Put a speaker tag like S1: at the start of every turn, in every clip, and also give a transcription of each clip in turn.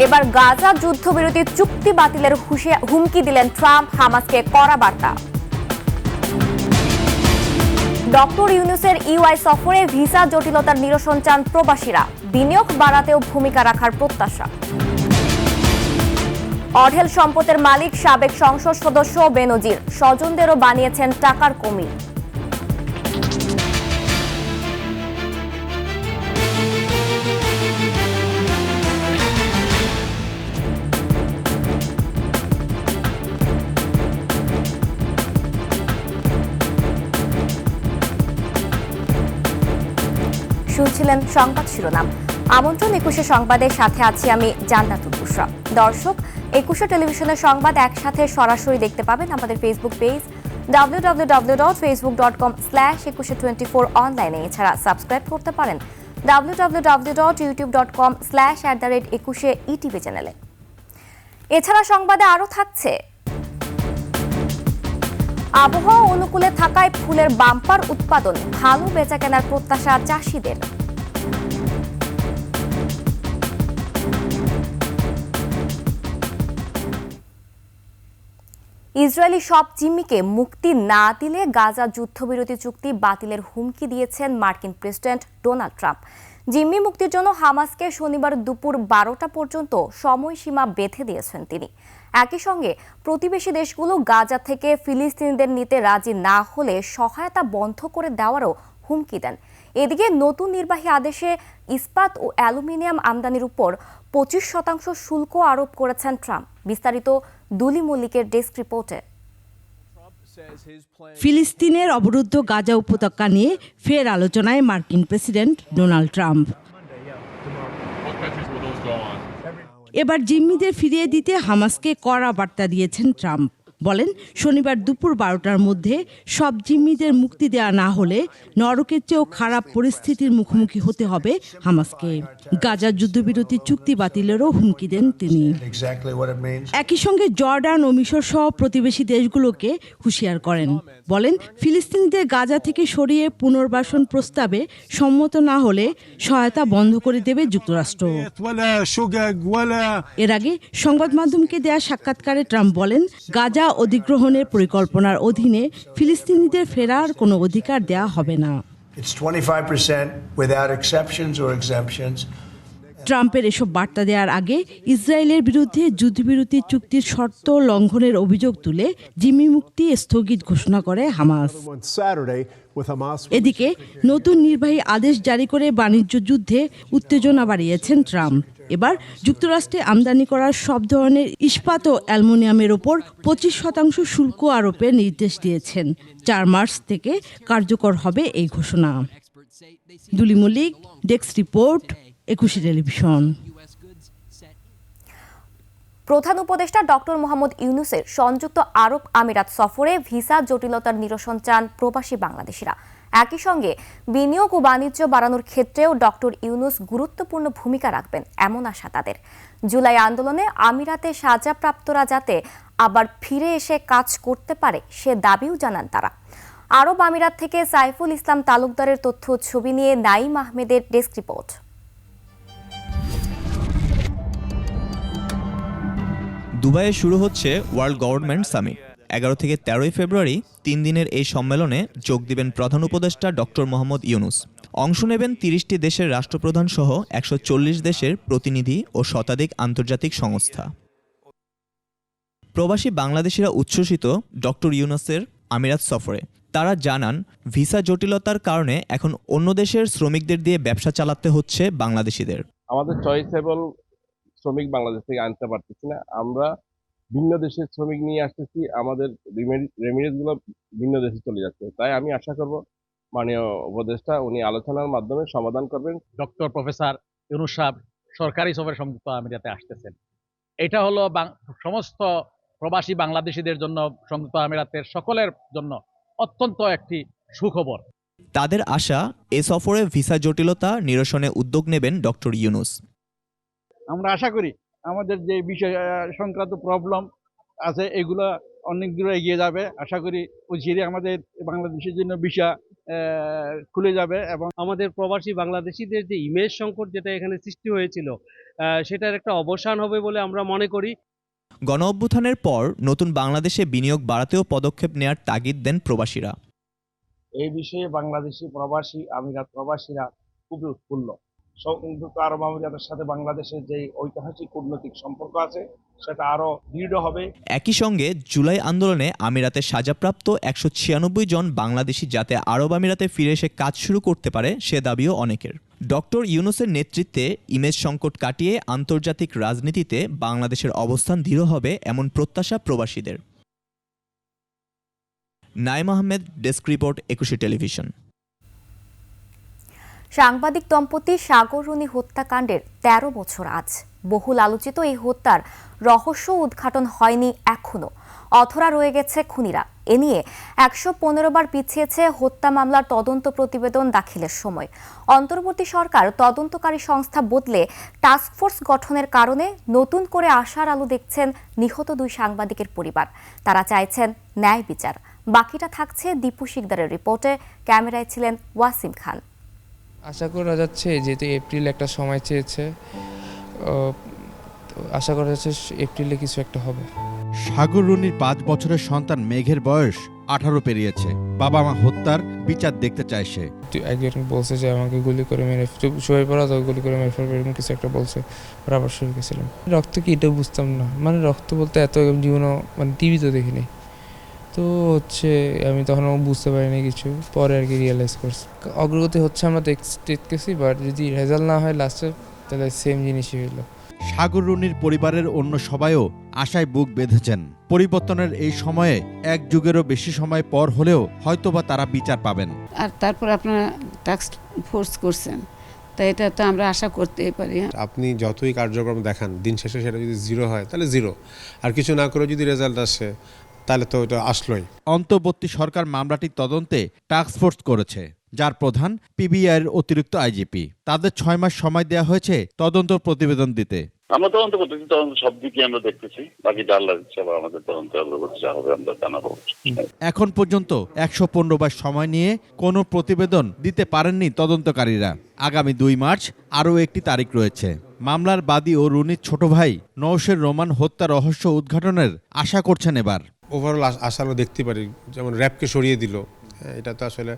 S1: এবার গাজা যুদ্ধবিরতি চুক্তি বাতিলের হুমকি দিলেন ট্রাম্প, হামাসকে কড়া বার্তা। ডক্টর ইউনূসের ইউআই সফরে ভিসা জটিলতার নিরসন চান প্রবাসীরা, বিনিয়োগ বাড়াতেও ভূমিকা রাখার প্রত্যাশা। অঢেল সম্পদের মালিক সাবেক সংসদ সদস্য বেনজির, স্বজনদেরও বানিয়েছেন টাকার কুমির। শুনছিলেন সংবাদ শিরোনাম। আমন্ত্রণ 21 সংবাদের সাথে আছি আমি জান্নাতুল বুশরা। দর্শক, 21 টেলিভিশনের সংবাদ একসাথে সরাসরি দেখতে পাবেন আমাদের ফেসবুক পেজ www.facebook.com/2124 অনলাইনে। এছাড়া সাবস্ক্রাইব করতে পারেন www.youtube.com/21etv চ্যানেলে। এছাড়া সংবাদে আরও থাকছে, আবহাওয়া অনুকূলে থাকায় ফুলের বাম্পার উৎপাদন, ভালো বেচাকেনার প্রত্যাশা চাষিদের। ইসরায়েলি সব জিম্মিকে মুক্তি না দিলে গাজা যুদ্ধবিরতি চুক্তি বাতিলের হুমকি দিয়েছেন মার্কিন প্রেসিডেন্ট ডোনাল্ড ট্রাম্প। জিম্মি মুক্তির জন্য হামাসকে শনিবার দুপুর 12টা পর্যন্ত সময়সীমা বেঁধে দিয়েছেন তিনি। একই সঙ্গে প্রতিবেশী দেশগুলো গাজা থেকে ফিলিস্তিনিদের নিতে রাজি না হলে সহায়তা বন্ধ করে দেওয়ারও হুমকি দেন। এদিকে নতুন নির্বাহী আদেশে ইস্পাত ও অ্যালুমিনিয়াম আমদানির উপর 25% শুল্ক আরোপ করেছেন ট্রাম্প। বিস্তারিত দুলি মল্লিকের ডেস্ক রিপোর্টে।
S2: ফিলিস্তিনের অবরুদ্ধ গাজা উপত্যকা নিয়ে ফের আলোচনায় মার্কিন প্রেসিডেন্ট ডোনাল্ড ট্রাম্প। এবার জিম্মিদের ফিরিয়ে দিতে হামাসকে কড়া বার্তা দিয়েছেন ট্রাম্প। বলেন, শনিবার দুপুর 12টার মধ্যে সব জিম্মিদের মুক্তি দেওয়া না হলে নরকের চেয়েও খারাপ পরিস্থিতির মুখোমুখি হতে হবে হামাসকে। গাজা যুদ্ধবিরতি চুক্তি বাতিলেরও হুমকি দেন তিনি। একই সঙ্গে জর্ডান ও মিশর সহ প্রতিবেশী দেশগুলোকে হুঁশিয়ার করেন। বলেন, ফিলিস্তিনিদের গাজা থেকে সরিয়ে পুনর্বাসন প্রস্তাবে সম্মত না হলে সহায়তা বন্ধ করে দেবে যুক্তরাষ্ট্র। এর আগে সংবাদ মাধ্যমকে দেয়া সাক্ষাৎকারে ট্রাম্প বলেন, গাজা অধিগ্রহণের পরিকল্পনার অধীনে ফিলিস্তিনিদের ফেরার কোনো অধিকার দেয়া হবে না। ট্রাম্পের এসব বার্তা দেওয়ার আগে ইসরায়েলের বিরুদ্ধে যুদ্ধবিরতি চুক্তির শর্ত লঙ্ঘনের অভিযোগ তুলে জিম্মি মুক্তি স্থগিত ঘোষণা করে হামাস। এদিকে নতুন নির্বাহী আদেশ জারি করে বাণিজ্য যুদ্ধে উত্তেজনা বাড়িয়েছেন ট্রাম্প। এবার যুক্তরাষ্ট্রে আমদানি করা সব ধরনের ইস্পাত ও অ্যালুমিনিয়ামের ওপর 25% শুল্ক আরোপের নির্দেশ দিয়েছেন। 4 মার্চ থেকে কার্যকর হবে এই ঘোষণা। দুলি মল্লিক, ডেস্ক রিপোর্ট, 21 টেলিভিশন।
S1: প্রধান উপদেষ্টা ডক্টর মোহাম্মদ ইউনূসের সংযুক্ত আরব আমিরাত সফরে ভিসা জটিলতার নিরসন চান প্রবাসী বাংলাদেশিরা। একই সঙ্গে বিনিয়োগ ও বাণিজ্য বাড়ানোর ক্ষেত্রেও ডক্টর ইউনূস গুরুত্বপূর্ণ ভূমিকা রাখবেন এমন আশা তাদের। জুলাই আন্দোলনে আমিরাতে সাজাপ্রাপ্তরা যাতে আবার ফিরে এসে কাজ করতে পারে সে দাবিও জানান তারা। আরব আমিরাত থেকে সাইফুল ইসলাম তালুকদারের তথ্য ছবি নিয়ে নাইম আহমেদের ডেস্ক রিপোর্ট।
S3: দুবাইয়ে শুরু হচ্ছে ওয়ার্ল্ড গভর্নমেন্ট সামিট। 11 থেকে 13 ফেব্রুয়ারি 3 দিনের এই সম্মেলনে যোগ দিবেন প্রধান উপদেষ্টা ডক্টর মোহাম্মদ ইউনূস। অংশ নেবেন 30টি দেশের রাষ্ট্রপ্রধান সহ 140 দেশের প্রতিনিধি ও শতাধিক আন্তর্জাতিক সংস্থা। প্রবাসী বাংলাদেশিরা উচ্ছ্বসিত ডক্টর ইউনূসের আমিরাত সফরে। তারা জানান, ভিসা জটিলতার কারণে এখন অন্য দেশের শ্রমিকদের দিয়ে ব্যবসা চালাতে হচ্ছে বাংলাদেশিদের।
S4: আমাদের চয়েসেবল শ্রমিক বাংলাদেশ থেকে আনতে পারতেছি না, আমরা ভিন্ন দেশের শ্রমিক নিয়ে আসতেছি, আমাদের রেমিটেন্স গুলো ভিন্ন দেশে চলে যাচ্ছে। তাই আমি আশা করব মাননীয় উপদেষ্টা উনি আলোচনার মাধ্যমে সমাধান করবেন।
S5: ডক্টর প্রফেসর ইউনূস সাহেব সরকারি সফরে সংযুক্ত আমিরাতে আসতেছেন। এটা হলো সমস্ত প্রবাসী বাংলাদেশিদের জন্য, সংযুক্ত আমিরাতের সকলের জন্য অত্যন্ত একটি সুখবর।
S3: তাদের আশা, এ সফরে ভিসা জটিলতা নিরসনে উদ্যোগ নেবেন ডক্টর ইউনূস।
S6: আমরা আশা করি আমাদের যে বিষয় সংক্রান্ত প্রবলেম আছে এগুলো অনেক দূরে এগিয়ে যাবে। আশা করি অচিরে আমাদের বাংলাদেশের জন্য ভিসা খুলে যাবে এবং
S7: আমাদের প্রবাসী বাংলাদেশিদের যে ইমেজ সংকট যেটা এখানে সৃষ্টি হয়েছিল সেটার একটা অবসান হবে বলে আমরা মনে করি।
S3: গণ অভ্যুত্থানের পর নতুন বাংলাদেশে বিনিয়োগ বাড়াতেও পদক্ষেপ নেয়ার তাগিদ দেন প্রবাসীরা।
S4: এই বিষয়ে বাংলাদেশি প্রবাসী আমিরাত প্রবাসীরা খুবই উৎফুল্ল। সংযুক্ত আরব আমিরাতের সাথে বাংলাদেশের যে ঐতিহাসিক কূটনৈতিক সম্পর্ক আছে সেটা আরো দৃঢ় হবে।
S3: একই সঙ্গে জুলাই আন্দোলনে আমিরাতে সাজাপ্রাপ্ত 196 জন বাংলাদেশি যাতে আরব আমিরাতে ফিরে এসে কাজ শুরু করতে পারে সে দাবিও অনেকের। ডক্টর ইউনূসের নেতৃত্বে ইমেজ সংকট কাটিয়ে আন্তর্জাতিক রাজনীতিতে বাংলাদেশের অবস্থান দৃঢ় হবে এমন প্রত্যাশা প্রবাসীদের। Naim Ahmed, desk report, 21 television.
S1: সাংবাদিক দম্পতি সাগর রুনি হত্যাকাণ্ডের 13 বছর আজ। বহুল আলোচিত এই হত্যার রহস্য উদ্ঘাটন হয়নি এখনো। অধরা রয়ে গেছে খুনিরা। এ নিয়ে 115 বার পিছিয়েছে হত্যা মামলার তদন্ত প্রতিবেদন দাখিলের সময়। অন্তর্বর্তী সরকার তদন্তকারী সংস্থা বদলে টাস্কফোর্স গঠনের কারণে নতুন করে আশার আলো দেখছেন নিহত 2 সাংবাদিকের পরিবার। তারা চাইছেন ন্যায় বিচার। বাকিটা থাকছে দীপু শিকদারের রিপোর্টে। ক্যামেরায় ছিলেন ওয়াসিম খান।
S8: আশা করা যাচ্ছে যেহেতু এপ্রিল একটা সময় চেয়েছে, আশা করা যাচ্ছে এপ্রিলে কিছু একটা হবে।
S9: সাগর রুনির 5 বছরের সন্তান মেঘের বয়স 18 পেরিয়েছে। বাবা মা হত্যার বিচার দেখতে চায় সে।
S8: একজন বলছে যে আমাকে গুলি করে মেরে শুয়ে পড়া তো গুলি করে মেরে ফেলবে, এরকম কিছু একটা বলছে। ওরা আবার শুয়ে গেছিলাম। রক্ত কি এটা বুঝতাম না, মানে রক্ত বলতে এত জীবনও মানে টিভি তো দেখিনি, তো হচ্ছে আমি তখন বুঝতে পারিনি কিছু, পরে আর কি রিয়েলাইজ করছি। অগ্রগতি হচ্ছে আমরা দেখতেছি, বাট যদি রেজাল্ট না হয় লাস্টে তাহলে সেম জিনিসই হইলো।
S9: সাগর রুনির পরিবারের অন্য সবাইও আশায় বুক বেঁধেছেন। পরিবর্তনের এই সময়ে 1 যুগেরও বেশি সময় পর হলেও হয়তোবা তারা বিচার পাবেন।
S10: আর তারপর আপনারা টাস্ক ফোর্স করছেন, তাই এটা তো আমরা আশা করতেই পারি।
S11: আপনি যতই কার্যক্রম দেখান, দিন শেষে সেটা যদি 0 হয় তাহলে 0, আর কিছু না করে যদি রেজাল্ট আসে তাহলে তো এটা আসলোই।
S9: অন্তর্বর্তী সরকার মামলাটি তদন্তে টাস্কফোর্স করেছে, যার প্রধান পিবিআইয়ের অতিরিক্ত আইজিপি। তাদের 6 মাস সময় দেওয়া হয়েছে তদন্ত প্রতিবেদন দিতে।
S12: আমরা তদন্ত করতেছি, তদন্ত সব দিকে আমরা দেখতেছি, বাকি আল্লাহর ইচ্ছা বা আমাদের তদন্ত অগ্রগতি যা হবে আমরা জানাবো।
S9: এখন পর্যন্ত 115 বার সময় নিয়ে কোনো প্রতিবেদন দিতে পারেননি তদন্তকারীরা। আগামী 2 মার্চ আরও একটি তারিখ রয়েছে। মামলার বাদী ও রুনির ছোট ভাই নওশের রোমান হত্যা রহস্য উদ্ঘাটনের আশা করছেন এবার।
S11: ওভারঅল আশা আমরা দেখতে পারি, যেমন র্যাবকে সরিয়ে দিল, এটা তো আসলে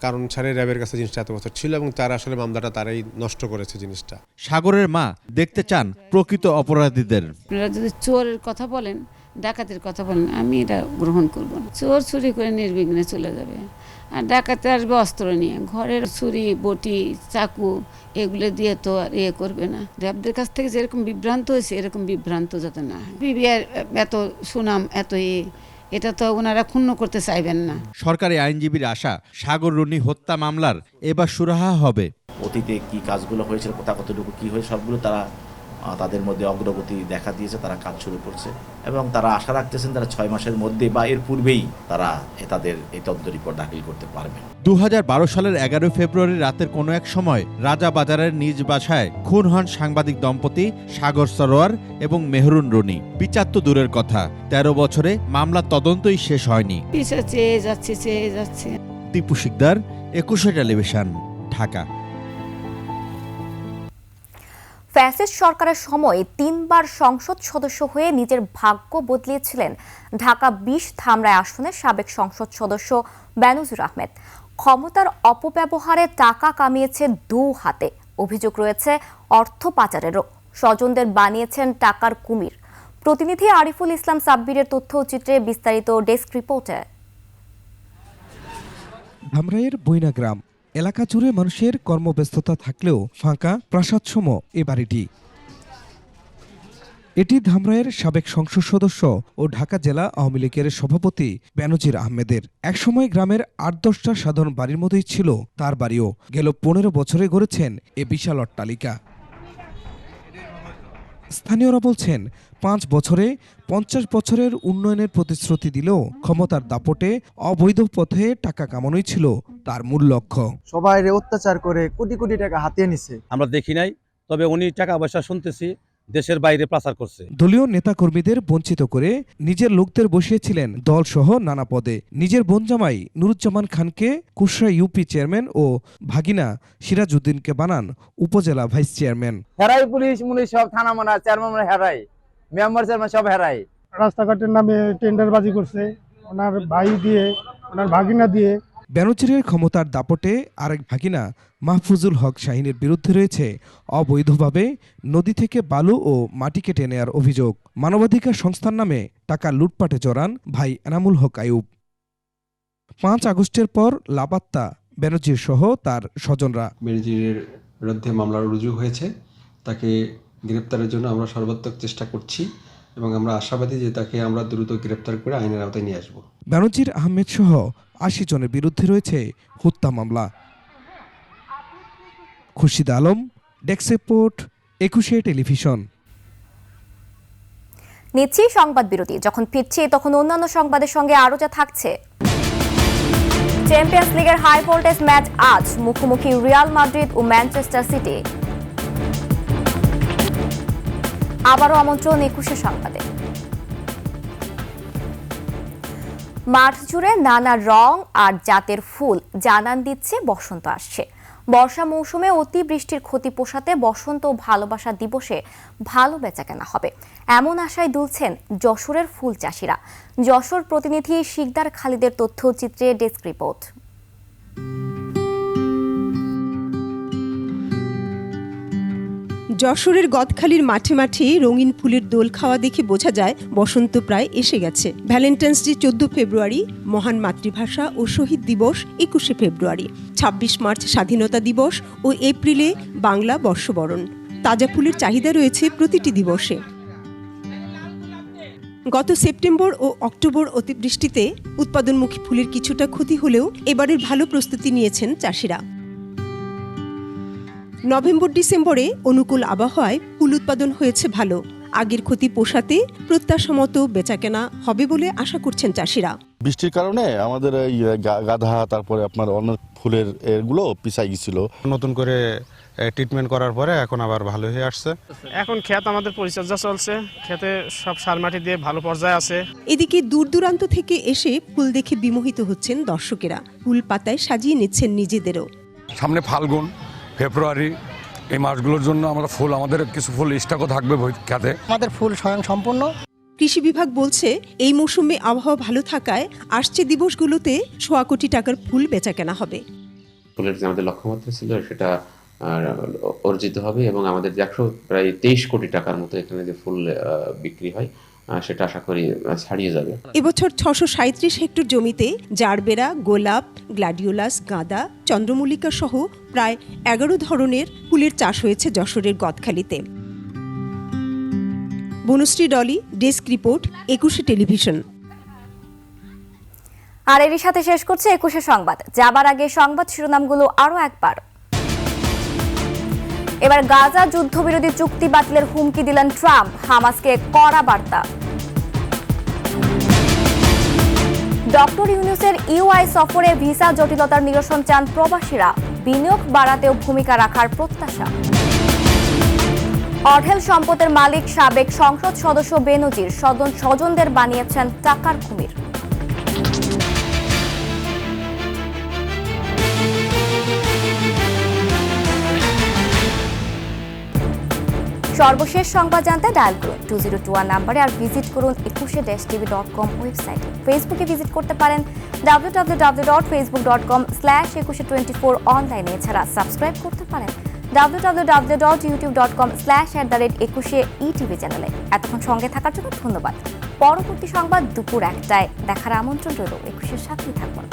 S11: কারণ ছাড়াই র্যাবের কাছে জিনিসটা এত বছর ছিল এবং তারা আসলে মামলাটা তারাই নষ্ট করেছে জিনিসটা।
S9: সাগরের মা দেখতে চান প্রকৃত অপরাধীদের।
S10: আপনারা যদি চোরের কথা বলেন, ডাকাতের কথা বলেন, আমি এটা গ্রহণ করব না। চোর চুরি করে নির্বিঘ্নে চলে যাবে, আর ডাকাতে আসবে অস্ত্র নিয়ে। ঘরের ছুরি, বটি, চাকু এগুলো দিয়ে তো আর করবে না। র্যাবদের কাছ থেকে যেরকম বিভ্রান্ত হয়েছে এরকম বিভ্রান্ত যাতে না হয়। পিবিআর এত সুনাম, এত এটা তো ওনারা ক্ষুণ্ণ করতে চাইবেন না।
S9: সরকারি আইনজীবীর আশা সাগর রুনি হত্যা মামলার এবার সুরাহা হবে।
S13: অতীতে কি কাজগুলো হয়েছিল, কতটুকু কি হয়েছে সবগুলো তারা তাদের মধ্যে অগ্রগতি দেখা দিয়েছে, তারা কাজ শুরু করছে এবং তারা আশা রাখতেছেন তারা 6 মাসের মধ্যে বা এর পূর্বেই তারা তাদের এই তদন্ত রিপোর্ট দাখিল করতে পারবে।
S9: 2012 সালের 11 ফেব্রুয়ারি রাতের কোনো এক সময় রাজাবাজারের নিজ বাসায় খুন হন সাংবাদিক দম্পতি সাগর সরোয়ার এবং মেহরুন রুনি। বিচার তো দূরের কথা, 13 বছরে মামলার তদন্তই শেষ হয়নি।
S10: বিচার চেয়ে যাচ্ছে।
S9: দীপু শিকদার, 21 টেলিভিশন, ঢাকা।
S1: ফ্যাসিস্ট সরকারের সময় 3 বার সংসদ সদস্য হয়ে নিজের ভাগ্য বদলিয়েছিলেন ঢাকা 20 ধামরাই আসনের সাবেক সংসদ সদস্য বেনজির আহমেদ। ক্ষমতার অপব্যবহারে টাকা কামিয়েছে 2 হাতে। অভিযোগ রয়েছে অর্থ পাচারেরও। স্বজনদের বানিয়েছেন টাকার কুমির। প্রতিনিধি আরিফুল ইসলাম সাব্বিরের তথ্যচিত্রে বিস্তারিত ডেস্ক রিপোর্টে।
S14: ধামরাইয়ের বইনা গ্রাম এলাকা জুড়ে মানুষের কর্মব্যস্ততা থাকলেও ফাঁকা প্রাসাদসম এ বাড়িটি। এটি ধামরাইয়ের সাবেক সংসদ সদস্য ও ঢাকা জেলা আওয়ামী লীগের সভাপতি বেনজির আহমেদের। একসময় গ্রামের 8-10টা সাধারণ বাড়ির মতোই ছিল তার বাড়িও। গেল 15 বছরে গড়েছেন এ বিশাল অট্টালিকা। স্থানীয়রা বলছেন 5 বছরে 50 বছরের উন্নয়নের প্রতিশ্রুতি দিলেও ক্ষমতার দাপটে অবৈধ পথে টাকা কামানোই ছিল তার মূল লক্ষ্য।
S15: সবাই অত্যাচার করে কোটি কোটি টাকা হাতিয়ে নিছে।
S5: আমরা দেখি নাই, তবে উনি টাকা পয়সা শুনতেছি
S6: দেশের বাইরে পাচার করছে।
S14: দলীয় নেতাকর্মীদের বঞ্চিত করে নিজের লোকদের বসিয়েছিলেন দলসহ নানা পদে। নিজের বোনজামাই নুরুজ্জামান খানকে কুশরা ইউপি চেয়ারম্যান ও ভাগিনা সিরাজউদ্দিনকে বানান উপজেলা ভাইস চেয়ারম্যান।
S6: হেরাই পুলিশ মুনিশ সব থানা মানা চেয়ারম্যান হেরাই, মেম্বার চেয়ারম্যান সব হেরাই।
S15: রাস্তাঘাটের নামে টেন্ডারবাজি করছে ওনার ভাই দিয়ে, ওনার ভাগিনা দিয়ে।
S14: বেনজিরের ক্ষমতার দাপটে আরেক ভাগিনা মাহফুজুল হক শাহিনের বিরুদ্ধে রয়েছে অবৈধভাবে নদী থেকে বালু ও মাটি কেটে নেয়ার অভিযোগ। মানবাধিকার সংস্থার নামে টাকা লুটপাটে জড়ান ভাই এনামুল হক আইয়ুব। 5 আগস্টের পর লাপাত্তা বেনজির সহ তার স্বজনরা।
S16: বেনজিরের বিরুদ্ধে মামলা রুজু হয়েছে, তাকে গ্রেপ্তারের জন্য আমরা সর্বাত্মক চেষ্টা করছি এবং আমরা আশাবাদী যে তাকে আমরা দ্রুত গ্রেপ্তার করে আইনের আওতায় নিয়ে আসব।
S14: বেনজির আহমেদ সহ 80 জনের বিরুদ্ধে রয়েছে হত্যা মামলা। Khurshid Alam, desk report, 21 television.
S1: নিচ্ছি সংবাদ বিরতি। যখন ফিরছি তখন অন্যান্য সংবাদের সঙ্গে আরো যা থাকছে। চ্যাম্পিয়ন্স লিগের হাই ভোল্টেজ ম্যাচ আজ, মুখোমুখি রিয়াল মাদ্রিদ ও ম্যানচেস্টার সিটি। আবারও আমন্ত্রণ 21 সংবাদে। মাঠ জুড়ে নানা রং আর জাতের ফুল জানান দিচ্ছে বসন্ত আসছে। বর্ষা মৌসুমে অতিবৃষ্টির ক্ষতি পোষাতে বসন্ত ও ভালোবাসা দিবসে ভালো বেচাকেনা হবে, এমন আশায় দুলছেন যশোরের ফুল চাষিরা। যশোর প্রতিনিধি শিকদার খালিদের তথ্যচিত্রে ডেস্ক রিপোর্ট।
S17: যশোরের গদখালির মাঠে মাঠে রঙিন ফুলের দোল খাওয়া দেখে বোঝা যায় বসন্ত প্রায় এসে গেছে। ভ্যালেন্টাইন্স ডে 14 ফেব্রুয়ারি, মহান মাতৃভাষা ও শহীদ দিবস 21 ফেব্রুয়ারি, 26 মার্চ স্বাধীনতা দিবস ও এপ্রিলে বাংলা বর্ষবরণ। তাজা ফুলের চাহিদা রয়েছে প্রতিটি দিবসে। গত সেপ্টেম্বর ও অক্টোবর অতিবৃষ্টিতে উৎপাদনমুখী ফুলের কিছুটা ক্ষতি হলেও এবারের ভালো প্রস্তুতি নিয়েছেন চাষিরা। নভেম্বর ডিসেম্বরে অনুকূল আবহাওয়ায় ফুল উৎপাদন হয়েছে ভালো। আগের ক্ষতি পোষাতে প্রত্যাশামতো বেচাকেনা হবে বলে আশা করছেন চাষিরা।
S18: বৃষ্টির কারণে আমাদের এই গাধা, তারপরে আপনার অন্য ফুলের এগুলো পিছাই গেছিল।
S19: নতুন করে ট্রিটমেন্ট করার পরে এখন আবার ভালো হয়ে আসছে।
S20: এখন ক্ষেত আমাদের পরিচর্যা চলছে, ক্ষেতে সব সার মাটি দিয়ে ভালো পর্যায়ে আছে।
S17: এদিকে দূর দূরান্ত থেকে এসে ফুল দেখে বিমোহিত হচ্ছেন দর্শকেরা। ফুল পাতায় সাজিয়ে নিচ্ছেন নিজেদেরও।
S21: সামনে ফাল্গুন, ফেব্রুয়ারি, এই মাসগুলোর জন্য আমাদের কিছু ফুল স্টকও থাকবে খেতে।
S22: আমাদের ফুল স্বয়ং সম্পূর্ণ।
S17: কৃষি বিভাগ বলছে এই মৌসুমে আবহাওয়া ভালো থাকায় আসছে দিবসগুলোতে 1.25 কোটি টাকার ফুল বেচাকেনা হবে।
S23: ফুলের যে আমাদের লক্ষ্যমাত্রা ছিল সেটা অর্জিত হবে এবং আমাদের যে প্রায় 23 কোটি টাকার মতো এখানে যে ফুল বিক্রি হয় সেটা আশা করি ছাড়িয়ে যাবে।
S17: এবছর 637 হেক্টর জমিতে জারবেরা, গোলাপ, গ্ল্যাডিওলাস, গাঁদা, চন্দ্রমল্লিকা সহ প্রায় 11 ধরনের ফুলের চাষ হয়েছে যশোরের গদখালিতে। Banashree Dolly, desk report, 21 television.
S1: আর এরই সাথে শেষ করছে 21 সংবাদ। যাবার আগে সংবাদ শিরোনামগুলো আরো একবার। এবার গাজা যুদ্ধবিরোধী চুক্তি বাতিলের হুমকি দিলেন ট্রাম্প, হামাসকে কড়া বার্তা। ডক্টর ইউনূসের ইউআই সফরে ভিসা জটিলতার নিরসন চান প্রবাসীরা, বিনিয়োগ বাড়াতেও ভূমিকা রাখার প্রত্যাশা। অঢেল সম্পদের মালিক সাবেক সংসদ সদস্য বেনজির, স্বজনদের বানিয়েছেন টাকার কুমির। সর্বশেষ সংবাদ জানতে ডায়াল করুন 2021 নাম্বারে আর ভিজিট করুন 21tv.com ওয়েবসাইটে। ফেসবুকে ভিজিট করতে পারেন www.facebook.com/2124 অনলাইনে। এছাড়া সাবস্ক্রাইব করতে পারেন www.youtube.com/21etv চ্যানেলে। এতক্ষণ সঙ্গে থাকার জন্য ধন্যবাদ। পরবর্তী সংবাদ দুপুর 1টায় দেখার আমন্ত্রণ রইল। 21-এর সাথেই থাকুন।